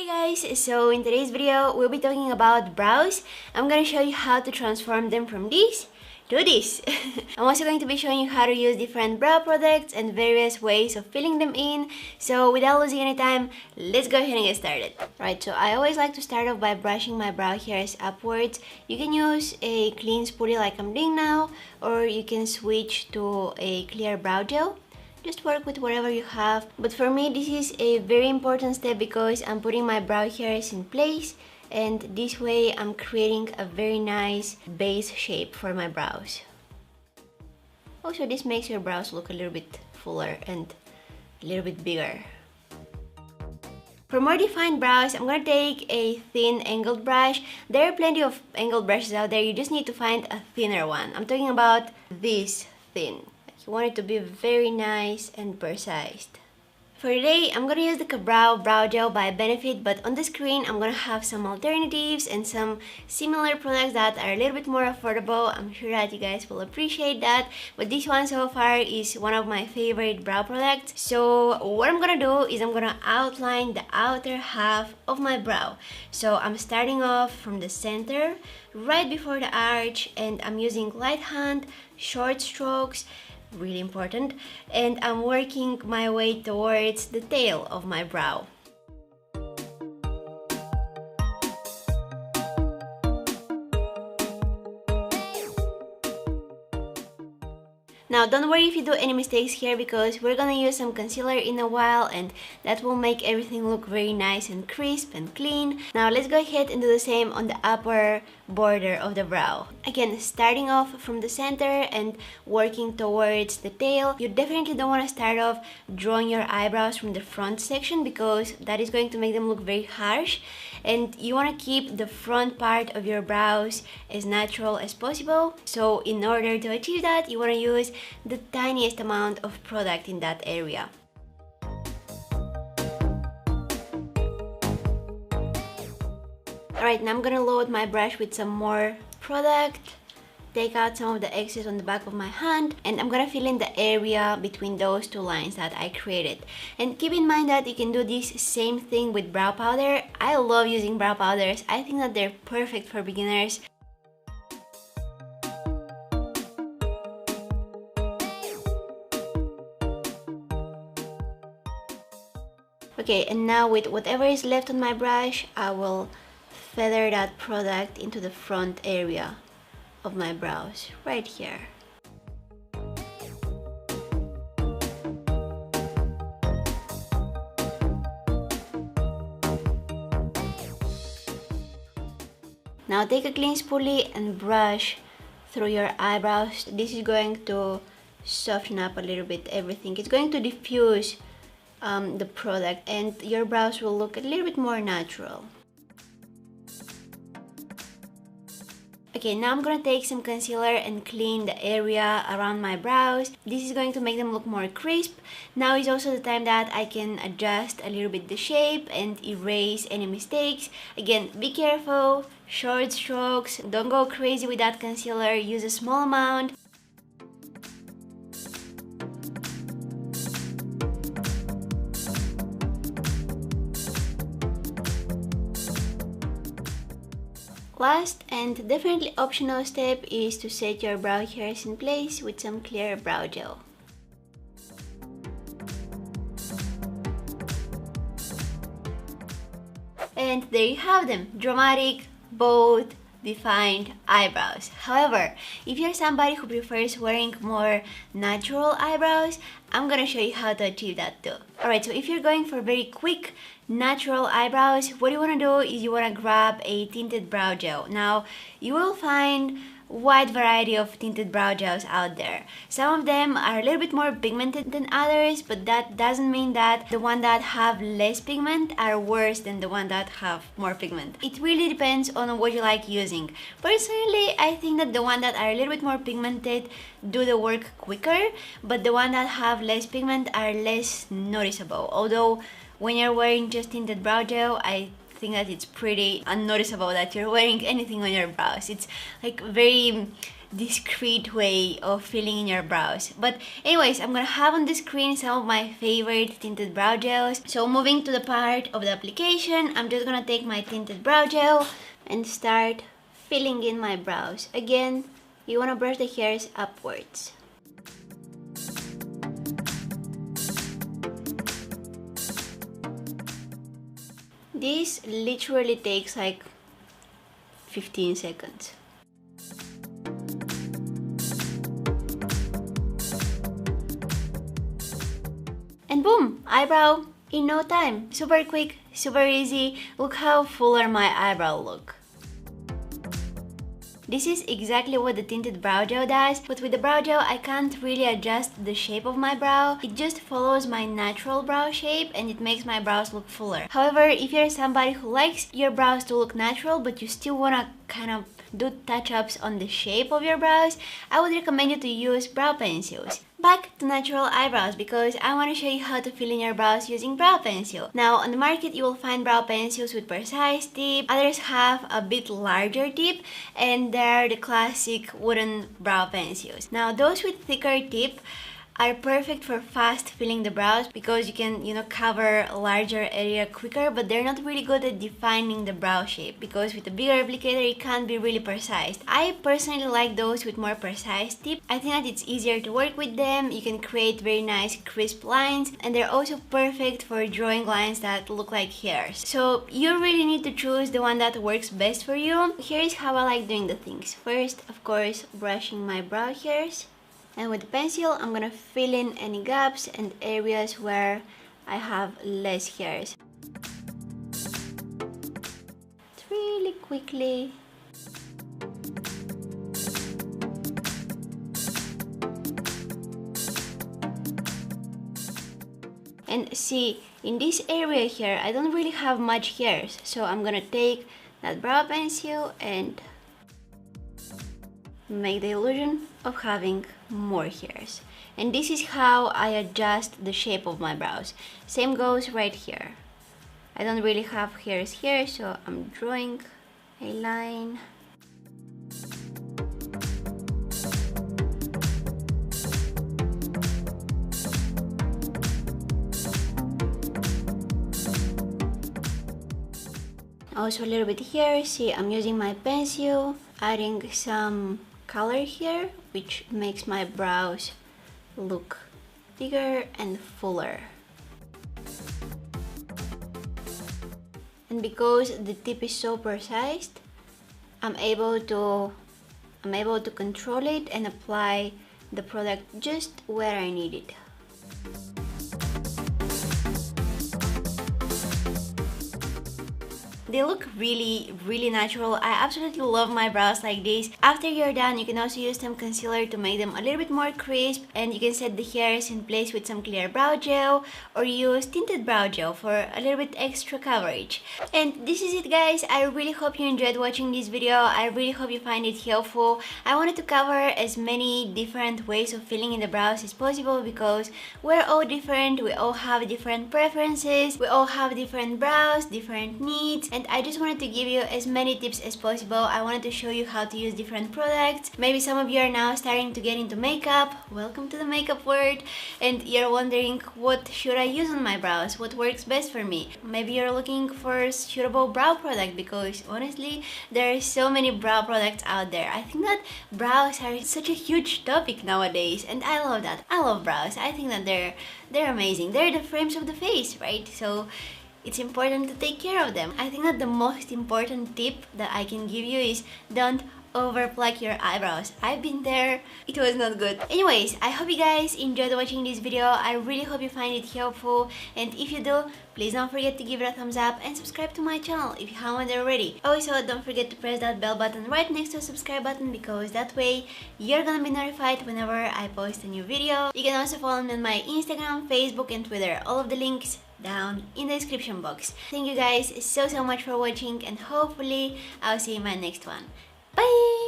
Guys, so in today's video we'll be talking about brows. I'm gonna show you how to transform them from this to this. I'm also going to be showing you how to use different brow products and various ways of filling them in. So without losing any time, let's go ahead and get started. Right, so I always like to start off by brushing my brow hairs upwards. You can use a clean spoolie like I'm doing now, or you can switch to a clear brow gel. Just work with whatever you have, but for me this is a very important step because I'm putting my brow hairs in place, and this way I'm creating a very nice base shape for my brows. Also, this makes your brows look a little bit fuller and a little bit bigger. For more defined brows, I'm gonna take a thin angled brush. There are plenty of angled brushes out there, you just need to find a thinner one. I'm talking about this thin. You want it to be very nice and precise. For today, I'm gonna use the Eyebrow brow gel by Benefit, but on the screen I'm gonna have some alternatives and some similar products that are a little bit more affordable. I'm sure that you guys will appreciate that, but this one so far is one of my favorite brow products. So what I'm gonna do is I'm gonna outline the outer half of my brow. So I'm starting off from the center, right before the arch, and I'm using light hand, short strokes, really important, and I'm working my way towards the tail of my brow. Now don't worry if you do any mistakes here, because we're gonna use some concealer in a while and that will make everything look very nice and crisp and clean. Now let's go ahead and do the same on the upper border of the brow. Again, starting off from the center and working towards the tail. You definitely don't want to start off drawing your eyebrows from the front section, because that is going to make them look very harsh, and you want to keep the front part of your brows as natural as possible. So in order to achieve that, you want to use the tiniest amount of product in that area. Alright, now I'm gonna load my brush with some more product, take out some of the excess on the back of my hand, and I'm gonna fill in the area between those two lines that I created. And keep in mind that you can do this same thing with brow powder. I love using brow powders. I think that they're perfect for beginners. Okay, and now with whatever is left on my brush, I will feather that product into the front area of my brows, right here. Now take a clean spoolie and brush through your eyebrows. This is going to soften up a little bit everything. It's going to diffuse the product, and your brows will look a little bit more natural. Okay, now I'm gonna take some concealer and clean the area around my brows. This is going to make them look more crisp. Now is also the time that I can adjust a little bit the shape and erase any mistakes. Again, be careful, short strokes, don't go crazy with that concealer, use a small amount. Last and definitely optional step is to set your brow hairs in place with some clear brow gel. And there you have them, dramatic, bold, defined eyebrows. However, if you're somebody who prefers wearing more natural eyebrows, I'm gonna show you how to achieve that too. Alright, so if you're going for very quick, natural eyebrows, what you want to do is you want to grab a tinted brow gel. Now, you will find wide variety of tinted brow gels out there. Some of them are a little bit more pigmented than others, but that doesn't mean that the ones that have less pigment are worse than the ones that have more pigment. It really depends on what you like using. Personally, I think that the ones that are a little bit more pigmented do the work quicker, but the ones that have less pigment are less noticeable. Although when you're wearing just tinted brow gel, I think that it's pretty unnoticeable that you're wearing anything on your brows. It's like very discreet way of filling in your brows. But anyways, I'm gonna have on the screen some of my favorite tinted brow gels. So moving to the part of the application, I'm just gonna take my tinted brow gel and start filling in my brows. Again, you wanna brush the hairs upwards. This literally takes like 15 seconds. And boom! Eyebrow in no time. Super quick, super easy. Look how fuller my eyebrow look. This is exactly what the tinted brow gel does, but with the brow gel I can't really adjust the shape of my brow. It just follows my natural brow shape and it makes my brows look fuller. However, if you're somebody who likes your brows to look natural but you still wanna kind of do touch-ups on the shape of your brows, I would recommend you to use brow pencils. Back to natural eyebrows because I want to show you how to fill in your brows using brow pencil. Now on the market you will find brow pencils with precise tip, others have a bit larger tip, and they're the classic wooden brow pencils. Now those with thicker tip are perfect for fast filling the brows because you can, cover a larger area quicker, but they're not really good at defining the brow shape because with a bigger applicator it can't be really precise. I personally like those with more precise tip. I think that it's easier to work with them, you can create very nice crisp lines, and they're also perfect for drawing lines that look like hairs. So you really need to choose the one that works best for you. Here is how I like doing the things. First, of course, brushing my brow hairs. And with the pencil, I'm gonna fill in any gaps and areas where I have less hairs. It's really quickly. And see, in this area here, I don't really have much hairs. So I'm gonna take that brow pencil and make the illusion of having more hairs. And this is how I adjust the shape of my brows. Same goes right here. I don't really have hairs here, so I'm drawing a line. Also a little bit here. See, I'm using my pencil, adding some color here, which makes my brows look bigger and fuller. And because the tip is so precise, I'm able to control it and apply the product just where I need it. They look really, really natural. I absolutely love my brows like this. After you're done, you can also use some concealer to make them a little bit more crisp, and you can set the hairs in place with some clear brow gel or use tinted brow gel for a little bit extra coverage. And this is it, guys. I really hope you enjoyed watching this video. I really hope you find it helpful. I wanted to cover as many different ways of filling in the brows as possible because we're all different, we all have different preferences, we all have different brows, different needs, and I just wanted to give you as many tips as possible. I wanted to show you how to use different products. Maybe some of you are now starting to get into makeup. Welcome to the makeup world. And you're wondering, what should I use on my brows? What works best for me? Maybe you're looking for a suitable brow product because honestly, there are so many brow products out there. I think that brows are such a huge topic nowadays, and I love that. I love brows. I think that they're amazing. They're the frames of the face, right? So it's important to take care of them. I think that the most important tip that I can give you is don't overpluck your eyebrows. I've been there, it was not good. Anyways, I hope you guys enjoyed watching this video. I really hope you find it helpful, and if you do, please don't forget to give it a thumbs up and subscribe to my channel if you haven't already. Also, don't forget to press that bell button right next to the subscribe button because that way you're gonna be notified whenever I post a new video. You can also follow me on my Instagram, Facebook and Twitter. All of the links down in the description box. Thank you guys so much for watching, and hopefully I'll see you in my next one. Bye!